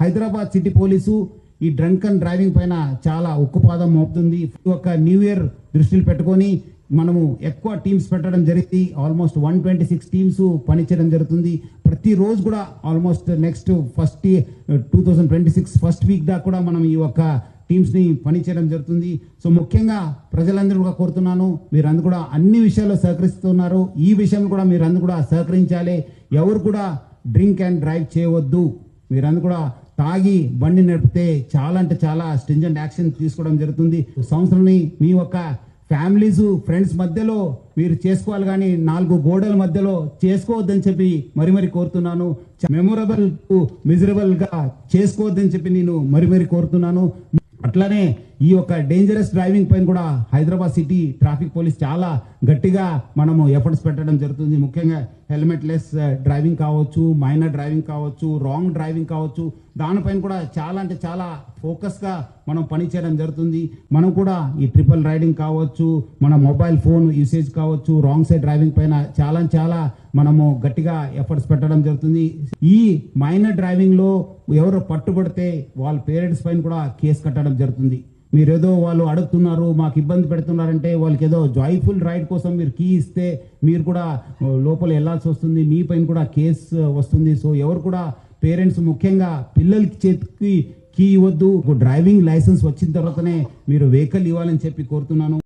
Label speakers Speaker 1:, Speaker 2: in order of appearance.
Speaker 1: Hyderabad city police ఈ drunk and driving పైన చాలా ఉక్కుపాదం మోపుతుంది. ఒక న్యూ ఇయర్ దృష్టిలో పెట్టుకొని మనము ఎక్కువ టీమ్స్ పెట్టడం జరిగింది. ఆల్మోస్ట్ 126 టీమ్స్ పనిచేయడం జరుగుతుంది. ప్రతిరోజు కూడా ఆల్మోస్ట్ నెక్స్ట్ 2026 ఫస్ట్ వీక్ దాకా కూడా మనం ఈ యొక్క టీమ్స్ ని పనిచేయడం జరుగుతుంది. సో ముఖ్యంగా ప్రజలందరూ కూడా కోరుతున్నాను, మీరందరూ కూడా అన్ని విషయాల్లో సహకరిస్తున్నారు. ఈ విషయం కూడా మీరందరూ కూడా సహకరించాలి. ఎవరు కూడా డ్రింక్ అండ్ డ్రైవ్ చేయవద్దు. మీరందరూ కూడా తాగి బండి నడిపితే చాలా అంటే చాలా స్ట్రింజెంట్ యాక్షన్ తీసుకోవడం జరుగుతుంది. సంవత్సరాన్ని మీ యొక్క ఫ్యామిలీస్ ఫ్రెండ్స్ మధ్యలో మీరు చేసుకోవాలి, కానీ 4 గోడల మధ్యలో చేసుకోవద్దని చెప్పి మరి కోరుతున్నాను. మెమొరబుల్ మిజరబుల్ గా చేసుకోవద్దని చెప్పి నేను మరి కోరుతున్నాను. అట్లానే ఈ యొక్క డేంజరస్ డ్రైవింగ్ పైన కూడా హైదరాబాద్ సిటీ ట్రాఫిక్ పోలీస్ చాలా గట్టిగా మనము ఎఫర్ట్స్ పెట్టడం జరుగుతుంది. ముఖ్యంగా హెల్మెట్ లెస్ డ్రైవింగ్ కావచ్చు, మైనర్ డ్రైవింగ్ కావచ్చు, రాంగ్ డ్రైవింగ్ కావచ్చు, దానిపైన కూడా చాలా అంటే చాలా ఫోకస్ గా మనం పనిచేయడం జరుగుతుంది. మనం కూడా ఈ ట్రిపుల్ రైడింగ్ కావచ్చు, మన మొబైల్ ఫోన్ యూసేజ్ కావచ్చు, రాంగ్ సైడ్ డ్రైవింగ్ పైన చాలా మనము గట్టిగా ఎఫర్ట్స్ పెట్టడం జరుగుతుంది. ఈ మైనర్ డ్రైవింగ్ లో ఎవరు పట్టుబడితే వాళ్ళ పేరెంట్స్ పైన కూడా కేసు కట్టడం జరుగుతుంది. మీరేదో వాళ్ళు అడుగుతున్నారు, మాకు ఇబ్బంది పెడుతున్నారంటే వాళ్ళకి ఏదో జాయ్ఫుల్ రైడ్ కోసం మీరు కీ ఇస్తే మీరు కూడా లోపల వెళ్లాల్సి వస్తుంది, మీ పైన కూడా కేసు వస్తుంది. సో ఎవరు కూడా పేరెంట్స్ ముఖ్యంగా పిల్లలకి చేతికి కీ ఇవ్వద్దు. డ్రైవింగ్ లైసెన్స్ వచ్చిన తర్వాతనే మీరు వెహికల్ ఇవ్వాలని చెప్పి కోరుతున్నాను.